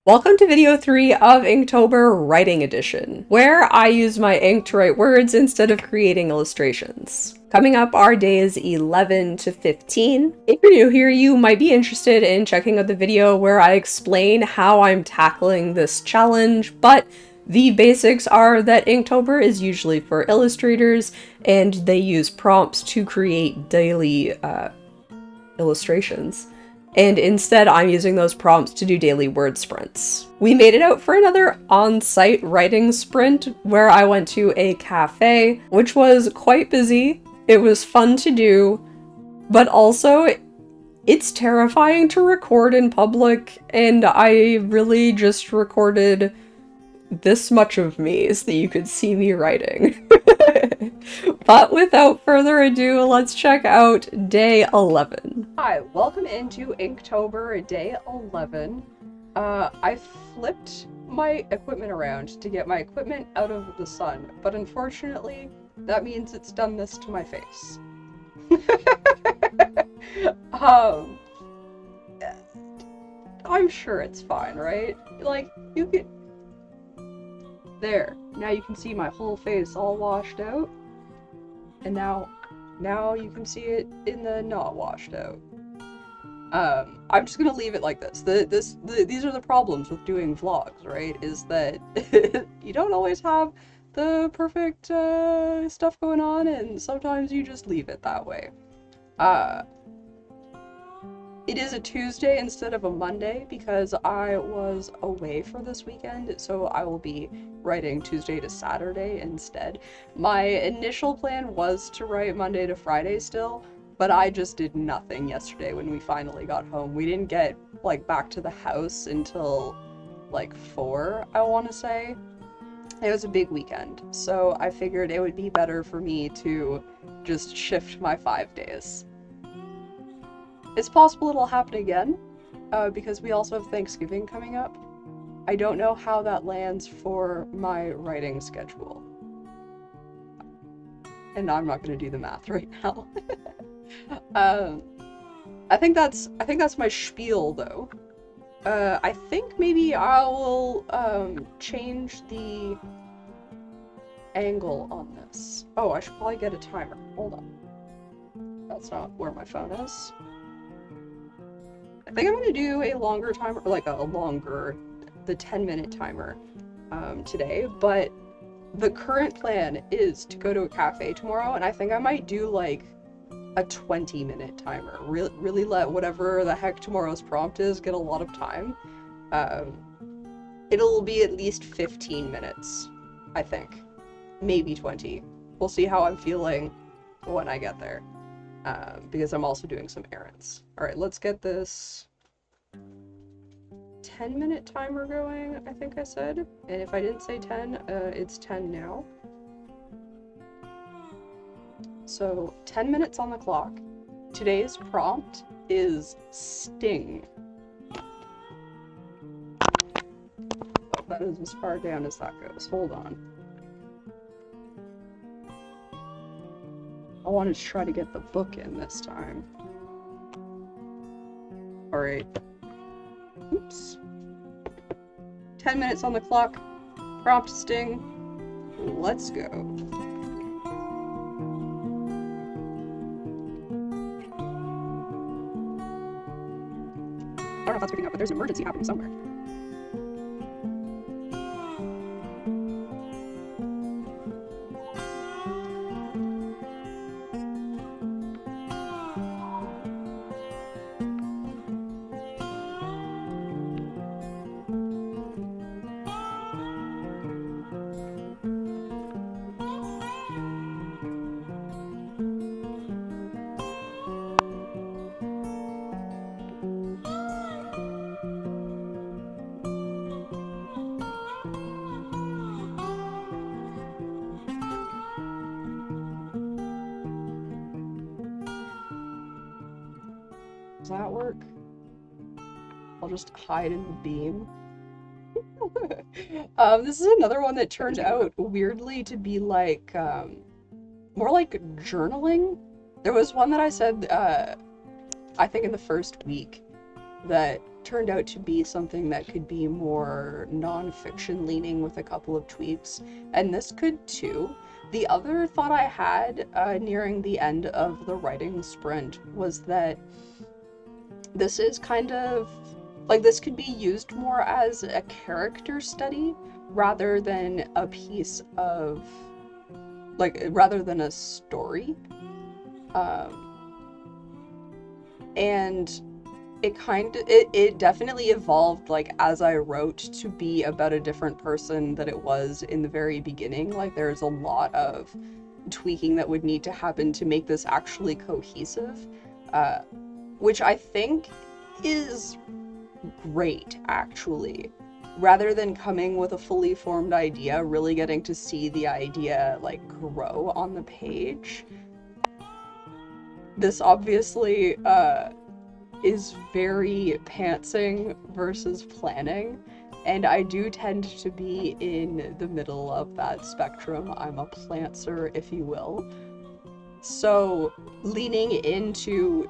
Welcome to video 3 of Inktober Writing Edition, where I use my ink to write words instead of creating illustrations. Coming up are days 11 to 15. If you're new here, you might be interested in checking out the video where I explain how I'm tackling this challenge, but the basics are that Inktober is usually for illustrators, and they use prompts to create daily illustrations. And instead I'm using those prompts to do daily word sprints. We made it out for another on-site writing sprint where I went to a cafe, which was quite busy. It was fun to do, but also it's terrifying to record in public, and I really just recorded this much of me so that you could see me writing. But without further ado, let's check out day 11. Hi, welcome into Inktober day 11. I flipped my equipment around to get my equipment out of the sun, but unfortunately, that means it's done this to my face. I'm sure it's fine, right? Like, you could... There. Now you can see my whole face all washed out. And now you can see it in the not washed out. I'm just gonna leave it like this. These are the problems with doing vlogs, right? Is that you don't always have the perfect stuff going on, and sometimes you just leave it that way. It is a Tuesday instead of a Monday because I was away for this weekend, so I will be writing Tuesday to Saturday instead. My initial plan was to write Monday to Friday still, but I just did nothing yesterday when we finally got home. We didn't get, like, back to the house until, like, 4, I want to say. It was a big weekend, so I figured it would be better for me to just shift my 5 days. It's possible it'll happen again, because we also have Thanksgiving coming up. I don't know how that lands for my writing schedule. And I'm not gonna do the math right now. I think that's my spiel though. I think maybe I will change the angle on this. Oh, I should probably get a timer. Hold on. That's not where my phone is. I think I'm gonna do a longer timer, like the 10-minute timer today, but the current plan is to go to a cafe tomorrow, and I think I might do like a 20-minute timer. Really let whatever the heck tomorrow's prompt is get a lot of time. It'll be at least 15 minutes, I think. Maybe 20. We'll see how I'm feeling when I get there. Because I'm also doing some errands. Alright, let's get this 10-minute timer going, I think I said. And if I didn't say 10, it's 10 now. So, 10 minutes on the clock. Today's prompt is sting. Oh, that is as far down as that goes. Hold on. I wanted to try to get the book in this time. Alright. Oops. 10 minutes on the clock. Prompt sting. Let's go. I don't know if that's picking up, but there's an emergency happening somewhere. Does that work? I'll just hide in the beam. This is another one that turned out weirdly to be like, more like journaling. There was one that I said, I think in the first week, that turned out to be something that could be more non-fiction leaning with a couple of tweaks, and this could too. The other thought I had nearing the end of the writing sprint was that this is kind of like, this could be used more as a character study rather than a piece of, like, rather than a story. And it definitely evolved, like, as I wrote, to be about a different person that it was in the very beginning. Like, there's a lot of tweaking that would need to happen to make this actually cohesive, which I think is great, actually. Rather than coming with a fully formed idea, really getting to see the idea, like, grow on the page. This obviously is very pantsing versus planning, and I do tend to be in the middle of that spectrum. I'm a plantser, if you will. So leaning into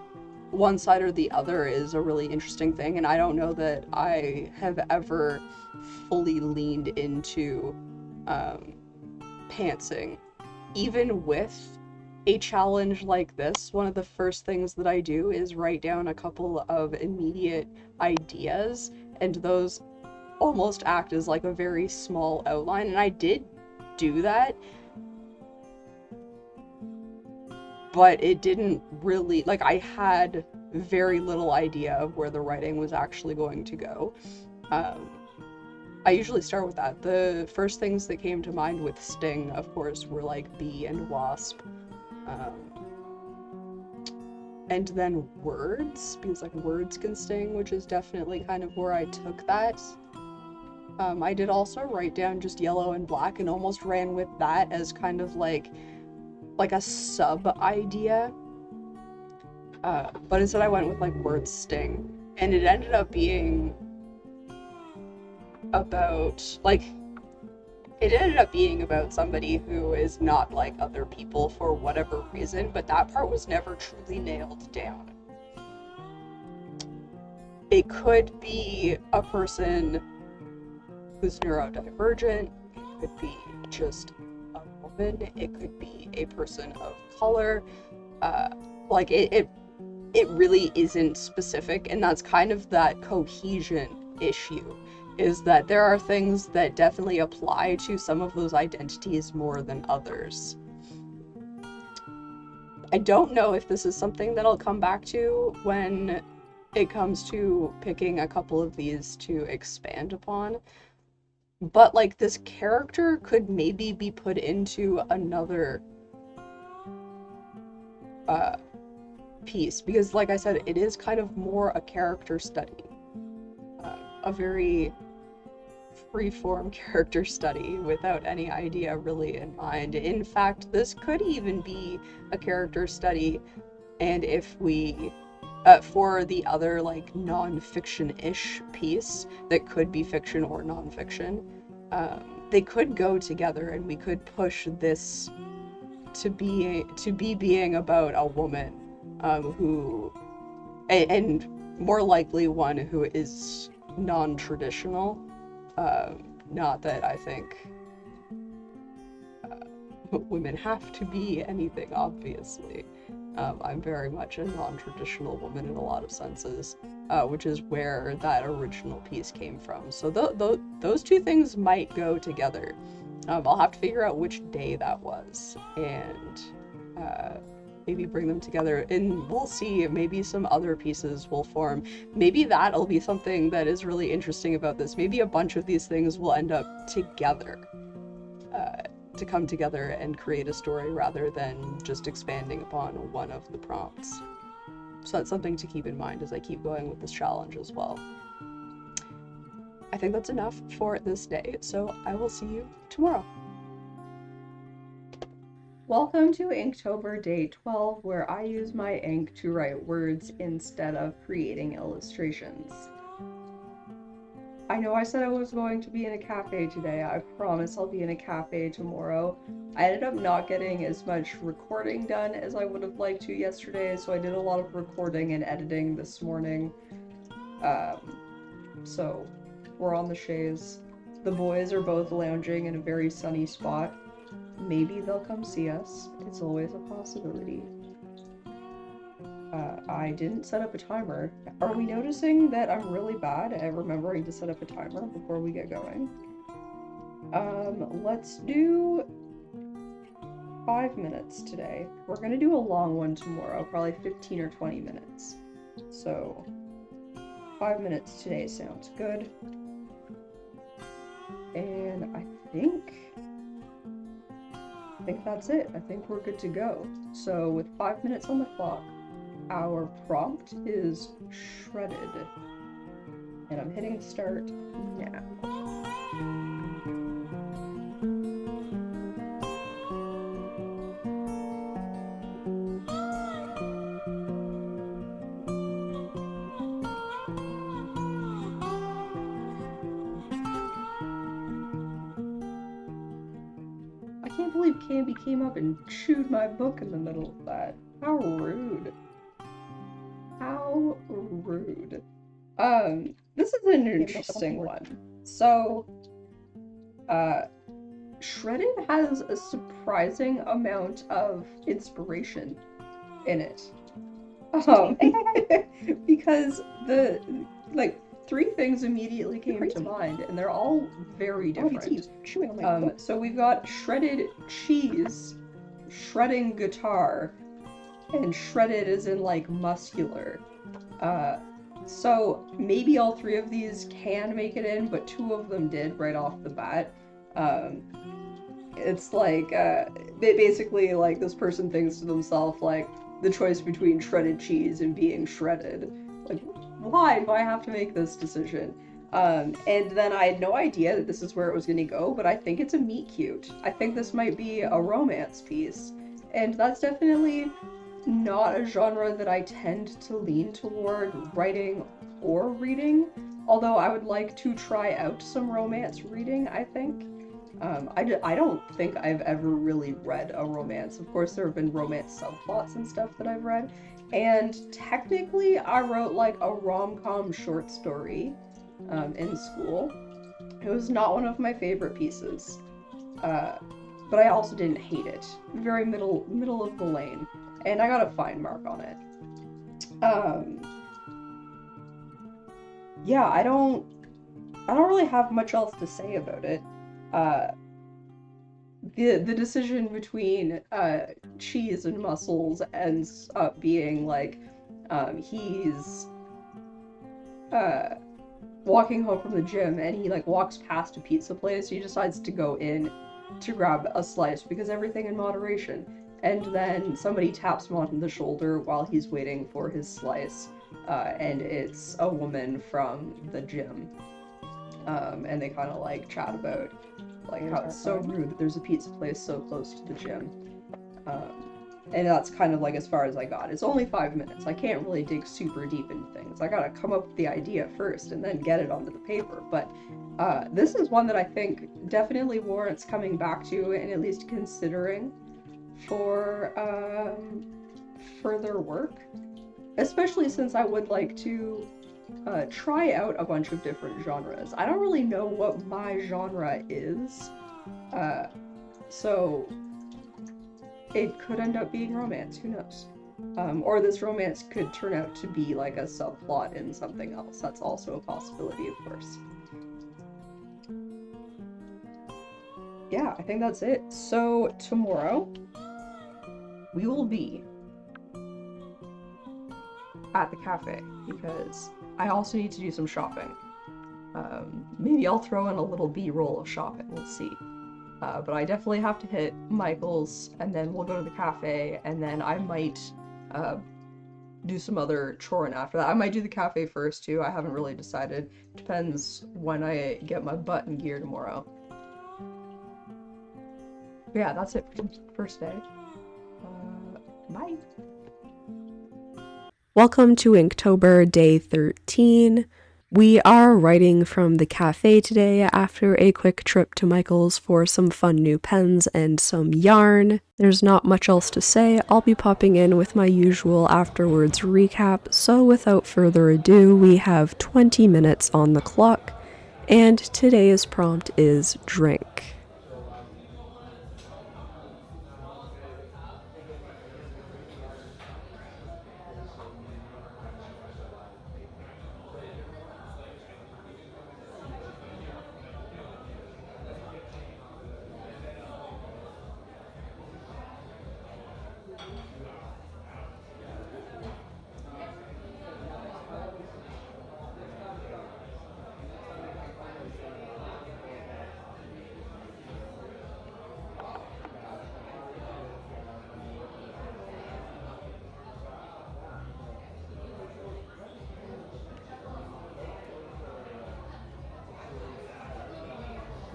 one side or the other is a really interesting thing, and I don't know that I have ever fully leaned into pantsing. Even with a challenge like this, one of the first things that I do is write down a couple of immediate ideas, and those almost act as like a very small outline, and I did do that, but it didn't really, like, I had very little idea of where the writing was actually going to go. I usually start with that. The first things that came to mind with Sting, of course, were like bee and wasp. And then words, because like words can sting, which is definitely kind of where I took that. I did also write down just yellow and black and almost ran with that as kind of like a sub idea. But instead I went with like words sting, and it ended up being about somebody who is not like other people for whatever reason, but that part was never truly nailed down. It could be a person who's neurodivergent, it could be just a woman, it could be a person of color. Like, it really isn't specific, and that's kind of that cohesion issue, is that there are things that definitely apply to some of those identities more than others. I don't know if this is something that I'll come back to when it comes to picking a couple of these to expand upon, but like, this character could maybe be put into another piece, because like I said, it is kind of more a character study. A very free-form character study without any idea really in mind. In fact, this could even be a character study, and if we, for the other like non-fiction-ish piece that could be fiction or non-fiction, they could go together, and we could push this to be being about a woman who, and more likely one who is non-traditional. Not that I think women have to be anything, obviously. I'm very much a non-traditional woman in a lot of senses, which is where that original piece came from. So those two things might go together. I'll have to figure out which day that was, and maybe bring them together, and we'll see. Maybe some other pieces will form. Maybe that'll be something that is really interesting about this. Maybe a bunch of these things will end up together, to come together and create a story rather than just expanding upon one of the prompts. So that's something to keep in mind as I keep going with this challenge as well. I think that's enough for this day, so I will see you tomorrow. Welcome to Inktober Day 12, where I use my ink to write words instead of creating illustrations. I know I said I was going to be in a cafe today. I promise I'll be in a cafe tomorrow. I ended up not getting as much recording done as I would have liked to yesterday, so I did a lot of recording and editing this morning. So we're on the chaise. The boys are both lounging in a very sunny spot. Maybe they'll come see us. It's always a possibility. I didn't set up a timer. Are we noticing that I'm really bad at remembering to set up a timer before we get going? Let's do 5 minutes today. We're gonna do a long one tomorrow, probably 15 or 20 minutes. So 5 minutes today sounds good. And I think that's it. I think we're good to go. So with 5 minutes on the clock, our prompt is shredded. And I'm hitting start now. I can't believe Canby came up and chewed my book in the middle of that. How rude. How rude. This is an interesting one. So, Shredded has a surprising amount of inspiration in it. Because three things immediately came to mind, and they're all very different. So we've got shredded cheese, shredding guitar, and shredded as in like muscular. So maybe all three of these can make it in, but two of them did right off the bat. It's like basically like this person thinks to themselves like the choice between shredded cheese and being shredded. Like, why do I have to make this decision? And then I had no idea that this is where it was going to go, but I think it's a meet cute. I think this might be a romance piece, and that's definitely not a genre that I tend to lean toward writing or reading, although I would like to try out some romance reading, I think. I don't think I've ever really read a romance. Of course, there have been romance subplots and stuff that I've read, and technically I wrote like a rom-com short story in school. It was not one of my favorite pieces, but I also didn't hate it. Very middle of the lane, and I got a fine mark on it. Yeah, I don't really have much else to say about it. The decision between cheese and muscles ends up being like he's walking home from the gym, and he like walks past a pizza place. He decides to go in to grab a slice because everything in moderation, and then somebody taps him on the shoulder while he's waiting for his slice, and it's a woman from the gym, and they kind of like chat about like how it's so rude that there's a pizza place so close to the gym. And that's kind of like as far as I got. It's only 5 minutes. I can't really dig super deep into things. I gotta come up with the idea first and then get it onto the paper. But this is one that I think definitely warrants coming back to and at least considering for further work. Especially since I would like to try out a bunch of different genres. I don't really know what my genre is, so it could end up being romance, who knows? Or this romance could turn out to be like a subplot in something else. That's also a possibility, of course. Yeah, I think that's it. So tomorrow, we will be at the cafe, because I also need to do some shopping. Maybe I'll throw in a little B-roll of shopping, we'll see. But I definitely have to hit Michael's, and then we'll go to the cafe, and then I might do some other choring after that. I might do the cafe first too, I haven't really decided. Depends when I get my butt in gear tomorrow. But yeah, that's it for the first day. Bye! Welcome to Inktober Day 13. We are writing from the cafe today after a quick trip to Michael's for some fun new pens and some yarn. There's not much else to say. I'll be popping in with my usual afterwards recap, so without further ado, we have 20 minutes on the clock, and today's prompt is drink.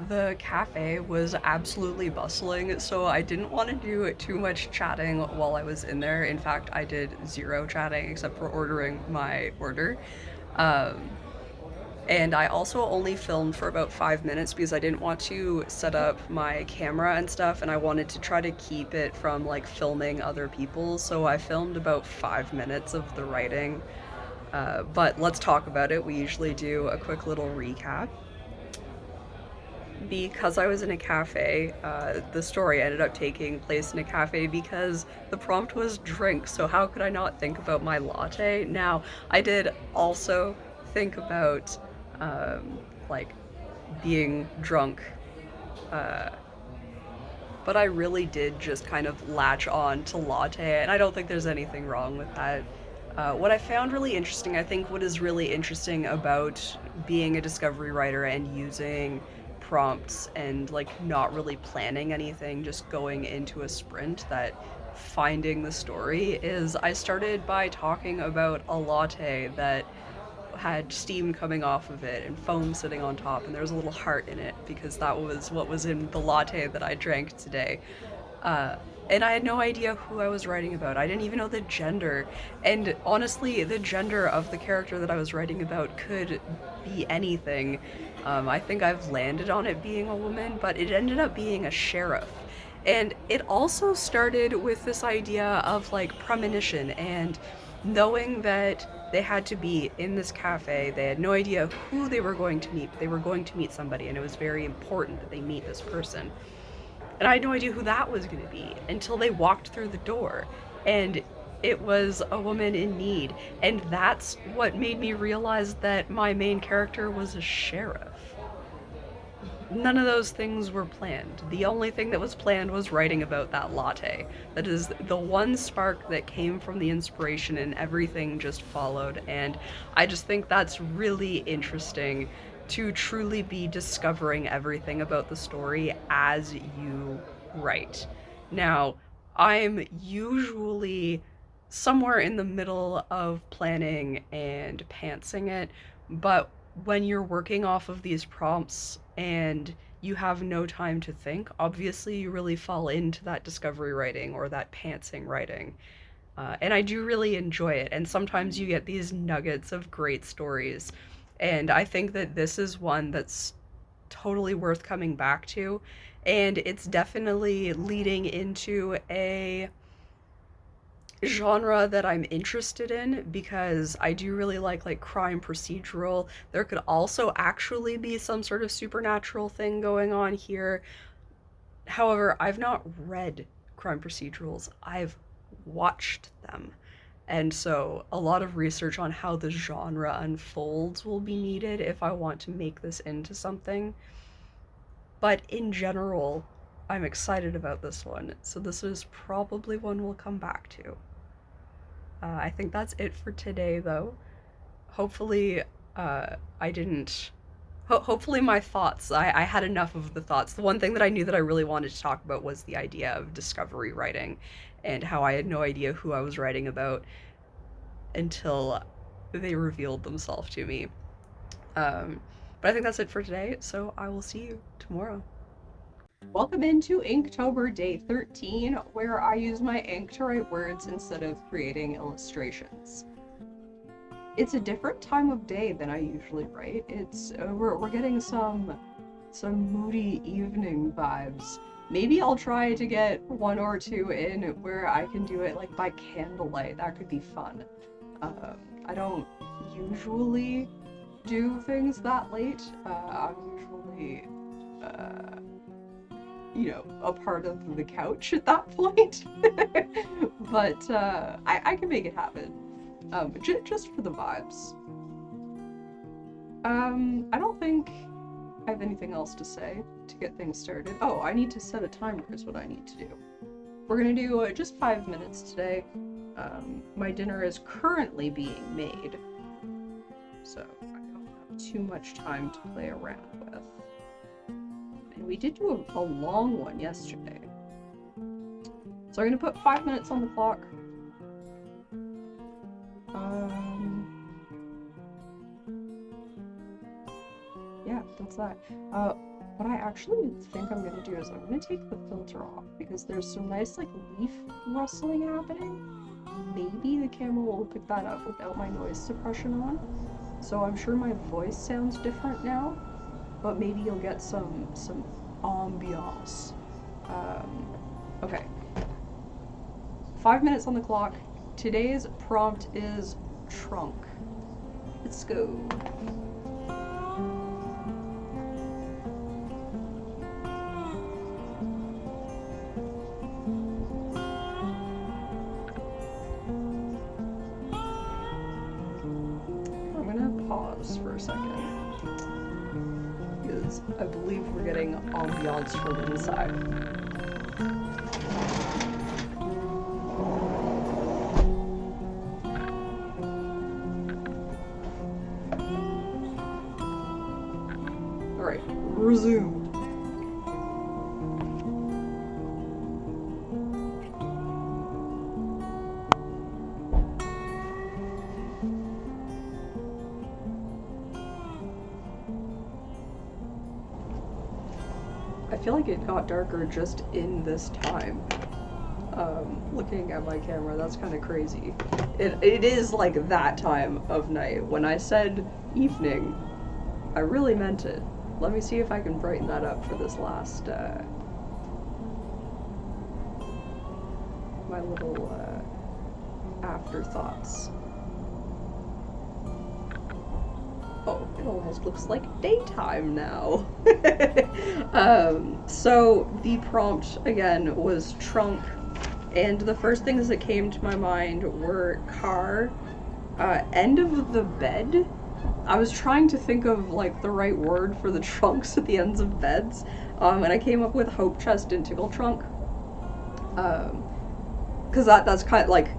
The cafe was absolutely bustling, so I didn't want to do too much chatting while I was in there. In fact, I did zero chatting except for ordering my order. Um, and I also only filmed for about 5 minutes because I didn't want to set up my camera and stuff, and I wanted to try to keep it from like filming other people. So I filmed about 5 minutes of the writing. But let's talk about it. We usually do a quick little recap. Because I was in a cafe, the story ended up taking place in a cafe because the prompt was drink. So how could I not think about my latte? Now, I did also think about um, like being drunk, uh, but I really did just kind of latch on to latte, and I don't think there's anything wrong with that. What I found really interesting, I think what is really interesting about being a discovery writer and using prompts and like not really planning anything, just going into a sprint, that finding the story is I started by talking about a latte that had steam coming off of it and foam sitting on top, and there was a little heart in it because that was what was in the latte that I drank today. Uh, and I had no idea who I was writing about. I didn't even know the gender. And honestly, the gender of the character that I was writing about could be anything. I think I've landed on it being a woman, but it ended up being a sheriff. And it also started with this idea of like premonition and knowing that they had to be in this cafe. They had no idea who they were going to meet, but they were going to meet somebody, and it was very important that they meet this person. And I had no idea who that was going to be until they walked through the door. And it was a woman in need. And that's what made me realize that my main character was a sheriff. None of those things were planned. The only thing that was planned was writing about that latte. That is the one spark that came from the inspiration, and everything just followed. And I just think that's really interesting to truly be discovering everything about the story as you write. Now, I'm usually somewhere in the middle of planning and pantsing it, but when you're working off of these prompts and you have no time to think, obviously you really fall into that discovery writing or that pantsing writing. And I do really enjoy it. And sometimes you get these nuggets of great stories. And I think that this is one that's totally worth coming back to. And it's definitely leading into a genre that I'm interested in because I do really like crime procedural. There could also actually be some sort of supernatural thing going on here. However, I've not read crime procedurals. I've watched them. And so a lot of research on how the genre unfolds will be needed if I want to make this into something. But in general, I'm excited about this one. So this is probably one we'll come back to. I think that's it for today, though. Hopefully, I didn't. Hopefully, my thoughts. I had enough of the thoughts. The one thing that I knew that I really wanted to talk about was the idea of discovery writing and how I had no idea who I was writing about until they revealed themselves to me. Um, but I think that's it for today, so I will see you tomorrow. Welcome into Inktober Day 13, where I use my ink to write words instead of creating illustrations. it's a different time of day than I usually write. It's we're getting some moody evening vibes. Maybe I'll try to get one or two in where I can do it like by candlelight. That could be fun. I don't usually do things that late. I'm usually, a part of the couch at that point. But I can make it happen. Just for the vibes. I don't think I have anything else to say to get things started. Oh, I need to set a timer is what I need to do. We're gonna do just 5 minutes today. My dinner is currently being made, so I don't have too much time to play around with. And we did do a long one yesterday. So we're gonna put 5 minutes on the clock. Yeah, that's that. What I actually think I'm gonna do is I'm gonna take the filter off because there's some nice like leaf rustling happening. Maybe the camera will pick that up without my noise suppression on. So I'm sure my voice sounds different now, but maybe you'll get some ambiance. Okay. 5 minutes on the clock. Today's prompt is trunk. Let's go. For a second, because I believe we're getting ambiance from inside. Alright, resume. I feel like it got darker just in this time. Looking at my camera, that's kind of crazy. It is like that time of night. When I said evening, I really meant it. Let me see if I can brighten that up for this last, my little, afterthoughts. Oh, it almost looks like daytime now. So the prompt, again, was trunk, and the first things that came to my mind were car, end of the bed. I was trying to think of, like, the right word for the trunks at the ends of beds, and I came up with hope chest and tickle trunk. Because that's kind of, like,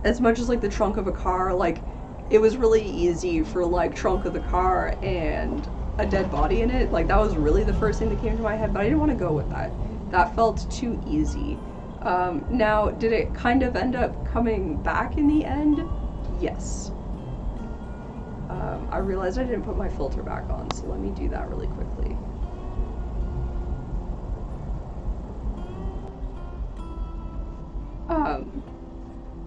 as much as, like, the trunk of a car, like, it was really easy for, like, trunk of the car and a dead body in it. Like, that was really the first thing that came to my head, but I didn't want to go with that. That felt too easy. Now, did it kind of end up coming back in the end? Yes. I realized I didn't put my filter back on, so let me do that really quickly.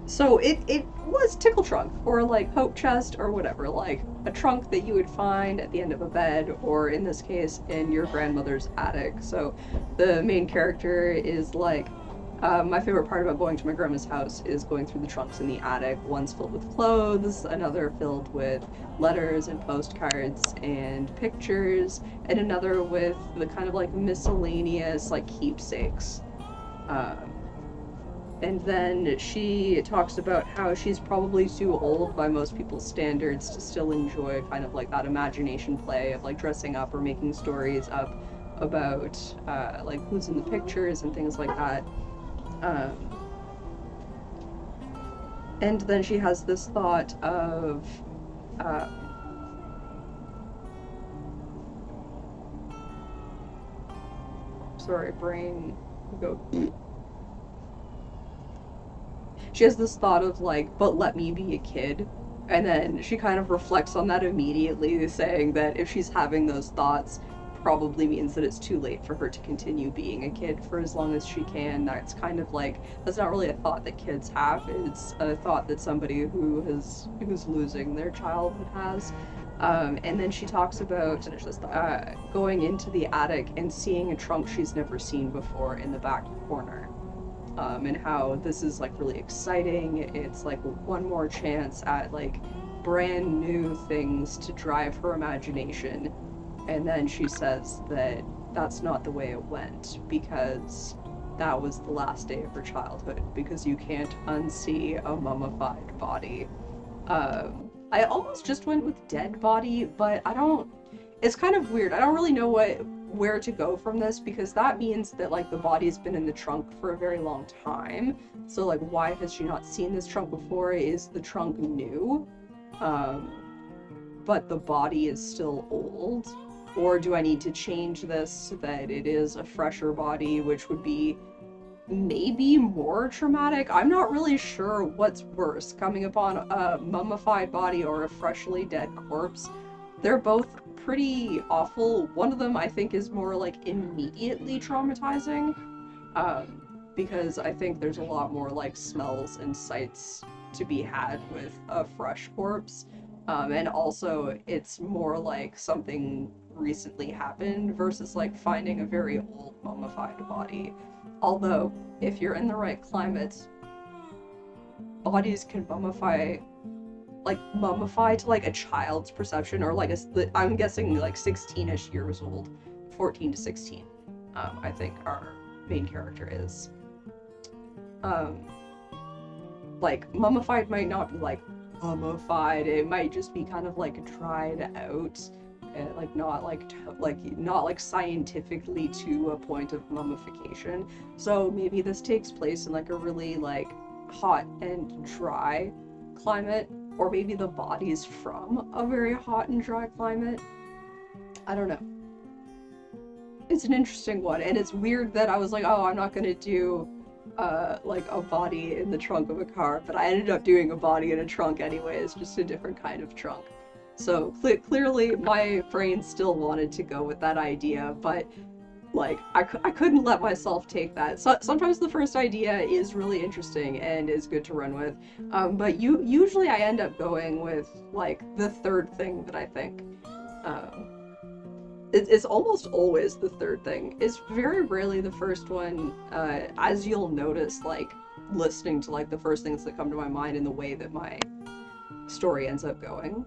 So it was tickle trunk, or like hope chest, or whatever, like a trunk that you would find at the end of a bed, or in this case, in your grandmother's attic. So the main character is like, my favorite part about going to my grandma's house is going through the trunks in the attic. One's filled with clothes, another filled with letters and postcards and pictures, and another with the kind of like miscellaneous like keepsakes. And then she talks about how she's probably too old by most people's standards to still enjoy kind of like that imagination play of like dressing up or making stories up about like who's in the pictures and things like that. And then she has this thought of sorry, brain go. She has this thought of like, but let me be a kid. And then she kind of reflects on that immediately, saying that if she's having those thoughts, probably means that it's too late for her to continue being a kid for as long as she can. That's kind of like, that's not really a thought that kids have. It's a thought that somebody who's losing their childhood has. And then she talks about going into the attic and seeing a trunk she's never seen before in the back corner. And how this is like really exciting. It's like one more chance at like brand new things to drive her imagination. And then she says that that's not the way it went, because that was the last day of her childhood, because you can't unsee a mummified body. I almost just went with dead body, but I don't, it's kind of weird. I don't really know where to go from this, because that means that like the body's been in the trunk for a very long time. So like, why has she not seen this trunk before? Is the trunk new? But the body is still old? Or do I need to change this so that it is a fresher body, which would be maybe more traumatic? I'm not really sure what's worse, coming upon a mummified body or a freshly dead corpse. They're both pretty awful. One of them I think is more like immediately traumatizing, because I think there's a lot more like smells and sights to be had with a fresh corpse. And also it's more like something recently happened versus like finding a very old mummified body. Although, if you're in the right climate, bodies can mummify to like a child's perception, or like I'm guessing like 16-ish years old, 14 to 16. I think our main character is. Like mummified might not be like mummified. It might just be kind of like dried out. Like not like scientifically to a point of mummification. So maybe this takes place in like a really like hot and dry climate, or maybe the body's from a very hot and dry climate. I don't know. It's an interesting one, and it's weird that I was like, oh, I'm not gonna do like a body in the trunk of a car, but I ended up doing a body in a trunk anyways, just a different kind of trunk. So clearly my brain still wanted to go with that idea, but like I couldn't let myself take that. So sometimes the first idea is really interesting and is good to run with, but usually I end up going with like the third thing that I think. It's almost always the third thing. It's very rarely the first one, as you'll notice, like listening to like the first things that come to my mind and the way that my story ends up going.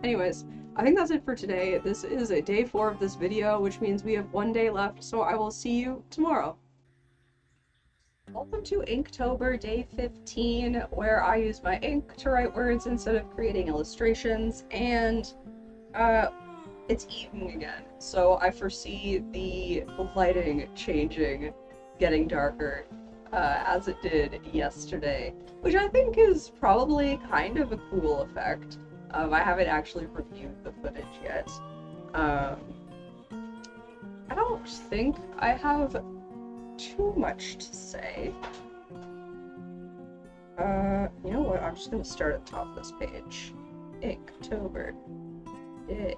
Anyways, I think that's it for today. This is a day 4 of this video, which means we have 1 day left, so I will see you tomorrow. Welcome to Inktober day 15, where I use my ink to write words instead of creating illustrations, and it's evening again, so I foresee the lighting changing, getting darker, as it did yesterday, which I think is probably kind of a cool effect. I haven't actually reviewed the footage yet. I don't think I have too much to say. You know what? I'm just gonna start at the top of this page. Inktober. Day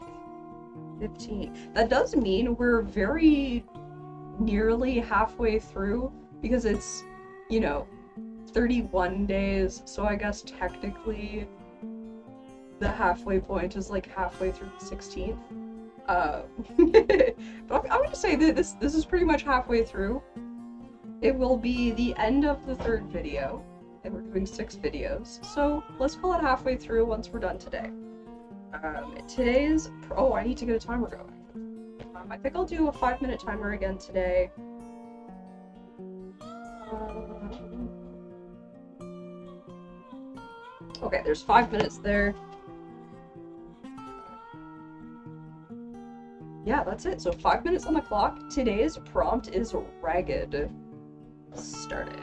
15. That does mean we're very nearly halfway through, because it's, you know, 31 days, so I guess technically the halfway point is like halfway through the 16th. But I'm gonna say that this is pretty much halfway through. It will be the end of the 3rd video, and we're doing 6 videos, so let's call it halfway through once we're done today. Oh, I need to get a timer going. I think I'll do a 5-minute timer again today. Okay, there's 5 minutes there. Yeah, that's it. So 5 minutes on the clock. Today's prompt is ragged. Started.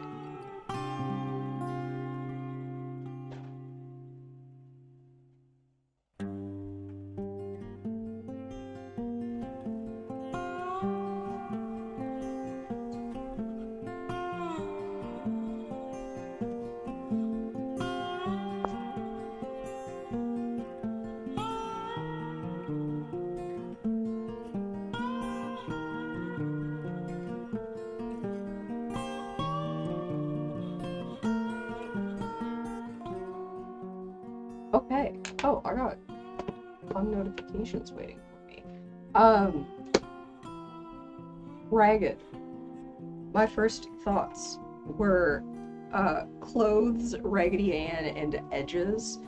communications waiting for me. Ragged. My first thoughts were clothes, Raggedy Ann, and edges.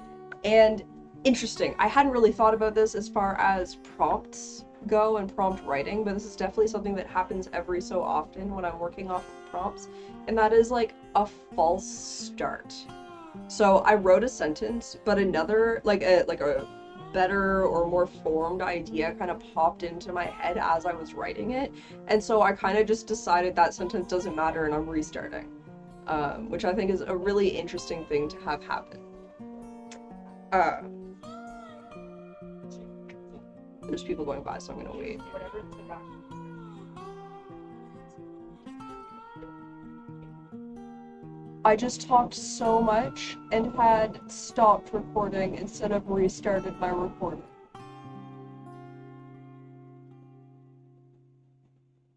And interesting, I hadn't really thought about this as far as prompts go and prompt writing, but this is definitely something that happens every so often when I'm working off of prompts, and that is like a false start. So I wrote a sentence, but another, like a better or more formed idea kind of popped into my head as I was writing it, and so I kind of just decided that sentence doesn't matter and I'm restarting, which I think is a really interesting thing to have happen. There's people going by, so I'm gonna wait. I just talked so much and had stopped recording instead of restarted my recording.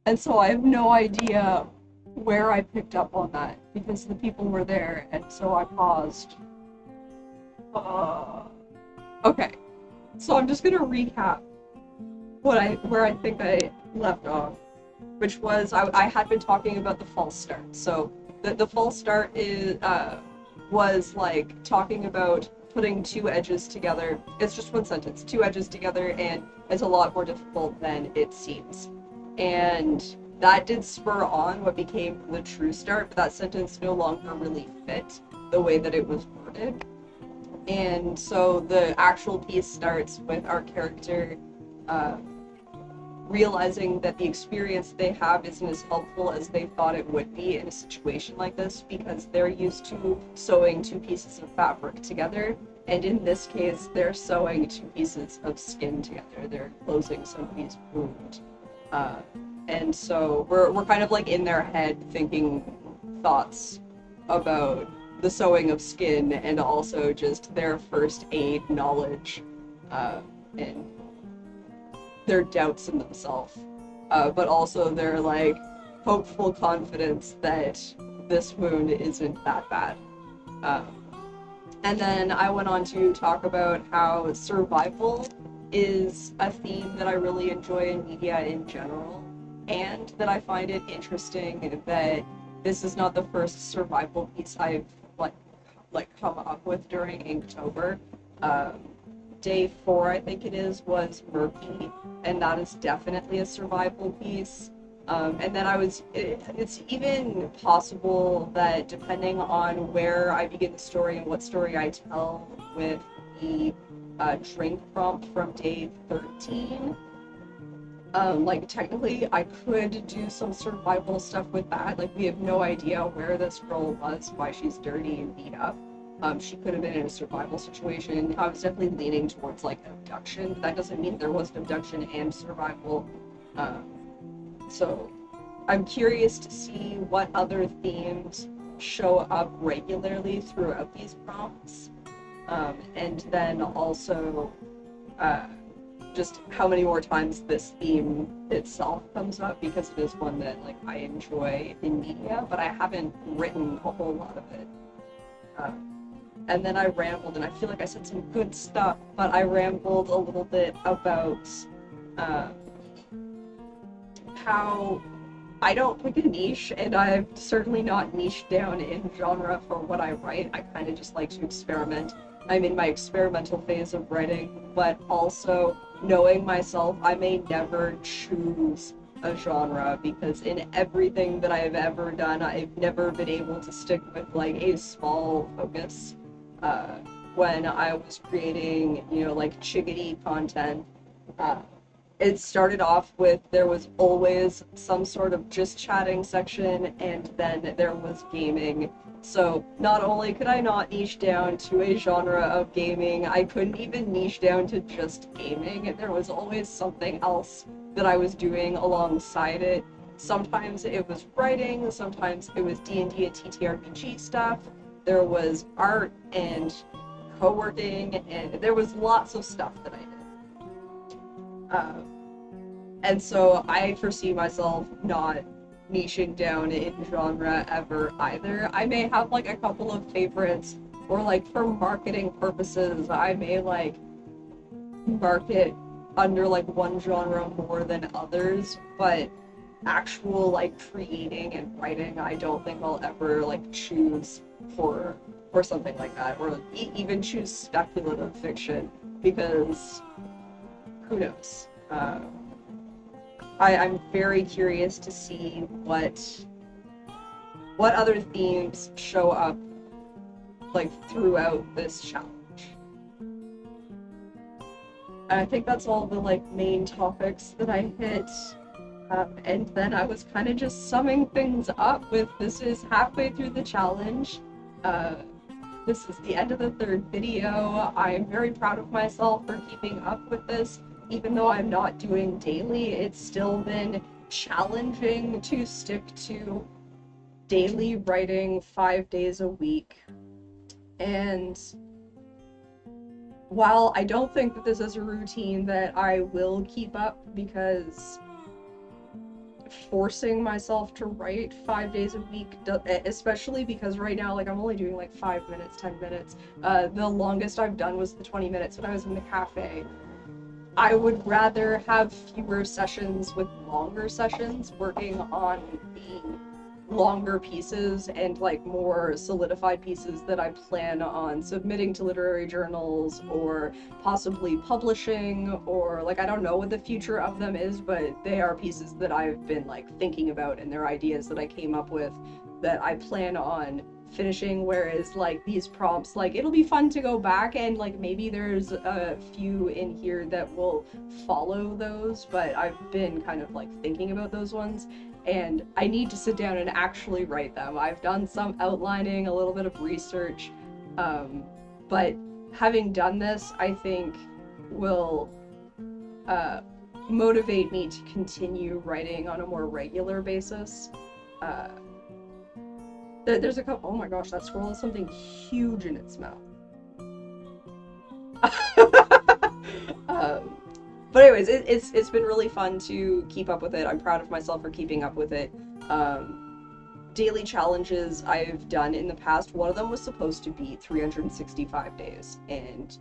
And so I have no idea where I picked up on that, because the people were there, and so I paused. Okay, so I'm just gonna recap where I think I left off, which was I had been talking about the false start. So the false start was like talking about putting two edges together. It's just one sentence, two edges together, and it's a lot more difficult than it seems. And that did spur on what became the true start, but that sentence no longer really fit the way that it was worded. And so the actual piece starts with our character realizing that the experience they have isn't as helpful as they thought it would be in a situation like this, because they're used to sewing two pieces of fabric together, and in this case they're sewing two pieces of skin together. They're closing somebody's wound. And so we're kind of like in their head thinking thoughts about the sewing of skin, and also just their first aid knowledge, and their doubts in themselves, but also their like hopeful confidence that this wound isn't that bad. And then I went on to talk about how survival is a theme that I really enjoy in media in general, and that I find it interesting that this is not the first survival piece I've like come up with during Inktober. Day 4, I think it is, was Murky, and that is definitely a survival piece. And then it's even possible that depending on where I begin the story and what story I tell with the drink prompt from day 13, like technically I could do some survival stuff with that. Like, we have no idea where this girl was, why she's dirty and beat up. She could have been in a survival situation. I was definitely leaning towards like abduction, but that doesn't mean there wasn't abduction and survival. So I'm curious to see what other themes show up regularly throughout these prompts. And then also just how many more times this theme itself comes up, because it is one that like I enjoy in media, but I haven't written a whole lot of it. And then I rambled, and I feel like I said some good stuff, but I rambled a little bit about how I don't pick a niche, and I've certainly not niched down in genre for what I write. I kind of just like to experiment. I'm in my experimental phase of writing, but also knowing myself, I may never choose a genre, because in everything that I've ever done, I've never been able to stick with like a small focus. When I was creating, like chickadee content, it started off with there was always some sort of just chatting section, and then there was gaming. So not only could I not niche down to a genre of gaming, I couldn't even niche down to just gaming. There was always something else that I was doing alongside it. Sometimes it was writing, sometimes it was D&D and TTRPG stuff. There was art and co-working, and there was lots of stuff that I did. And so I foresee myself not niching down in genre ever either. I may have like a couple of favorites, or like for marketing purposes, I may like market under like one genre more than others, but actual like creating and writing, I don't think I'll ever like choose horror or something like that, or even choose speculative fiction, because who knows? I'm very curious to see what other themes show up like throughout this challenge. And I think that's all the like main topics that I hit. And then I was kind of just summing things up with, this is halfway through the challenge. This is the end of the third video. I'm very proud of myself for keeping up with this. Even though I'm not doing daily, it's still been challenging to stick to daily writing 5 days a week. And while I don't think that this is a routine that I will keep up, because forcing myself to write 5 days a week, especially because right now, like, I'm only doing like 5 minutes, 10 minutes. The longest I've done was the 20 minutes when I was in the cafe. I would rather have fewer sessions with longer sessions, working on the longer pieces and like more solidified pieces that I plan on submitting to literary journals or possibly publishing, or like, I don't know what the future of them is, but they are pieces that I've been like thinking about, and they're ideas that I came up with that I plan on finishing. Whereas like these prompts, like, it'll be fun to go back and like maybe there's a few in here that will follow those, but I've been kind of like thinking about those ones, and I need to sit down and actually write them. I've done some outlining, a little bit of research, but having done this, I think will motivate me to continue writing on a more regular basis. There's a couple. Oh my gosh, that squirrel has something huge in its mouth. But anyways, it's been really fun to keep up with it. I'm proud of myself for keeping up with it. Daily challenges I've done in the past, one of them was supposed to be 365 days, and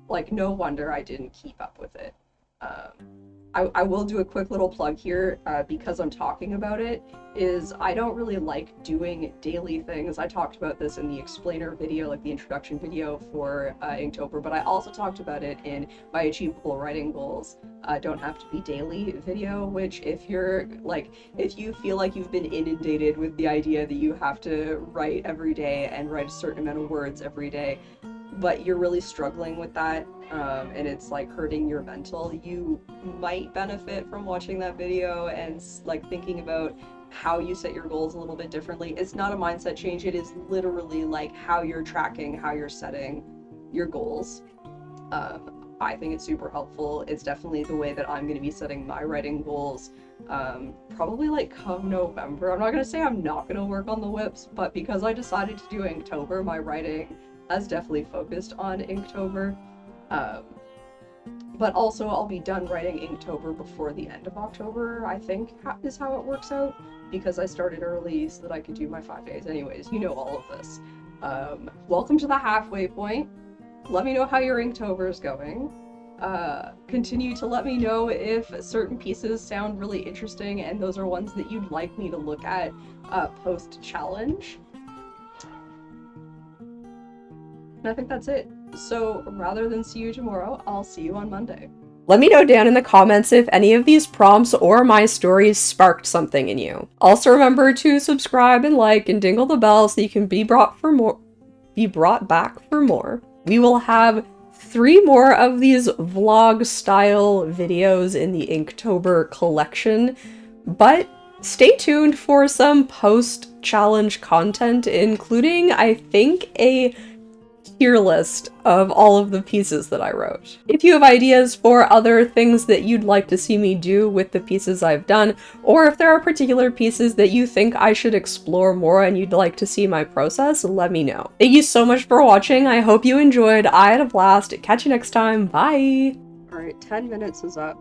like, no wonder I didn't keep up with it. I will do a quick little plug here, because I'm talking about it, is I don't really like doing daily things. I talked about this in the explainer video, like the introduction video for Inktober, but I also talked about it in my achievable writing goals don't have to be daily video, which if you feel like you've been inundated with the idea that you have to write every day and write a certain amount of words every day, but you're really struggling with that, and it's like hurting your mental, you might benefit from watching that video and like thinking about how you set your goals a little bit differently. It's not a mindset change, it is literally like how you're tracking, how you're setting your goals. I think it's super helpful. It's definitely the way that I'm going to be setting my writing goals, probably like come November. I'm not going to say I'm not going to work on the whips, but because I decided to do Inktober, my writing has definitely focused on Inktober. But also I'll be done writing Inktober before the end of October, I think is how it works out, because I started early so that I could do my 5 days. Anyways, you know all of this. Welcome to the halfway point. Let me know how your Inktober is going. Continue to let me know if certain pieces sound really interesting and those are ones that you'd like me to look at post-challenge. And I think that's it. So rather than see you tomorrow, I'll see you on Monday. Let me know down in the comments if any of these prompts or my stories sparked something in you. Also remember to subscribe and like and dingle the bell so you can be brought back for more. We will have 3 more of these vlog style videos in the Inktober collection, but stay tuned for some post-challenge content, including, I think, a tier list of all of the pieces that I wrote. If you have ideas for other things that you'd like to see me do with the pieces I've done, or if there are particular pieces that you think I should explore more and you'd like to see my process, let me know. Thank you so much for watching. I hope you enjoyed. I had a blast. Catch you next time. Bye! Alright, 10 minutes is up.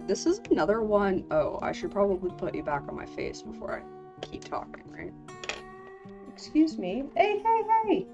This is another one. Oh, I should probably put you back on my face before I keep talking, right? Excuse me. Hey, hey, hey!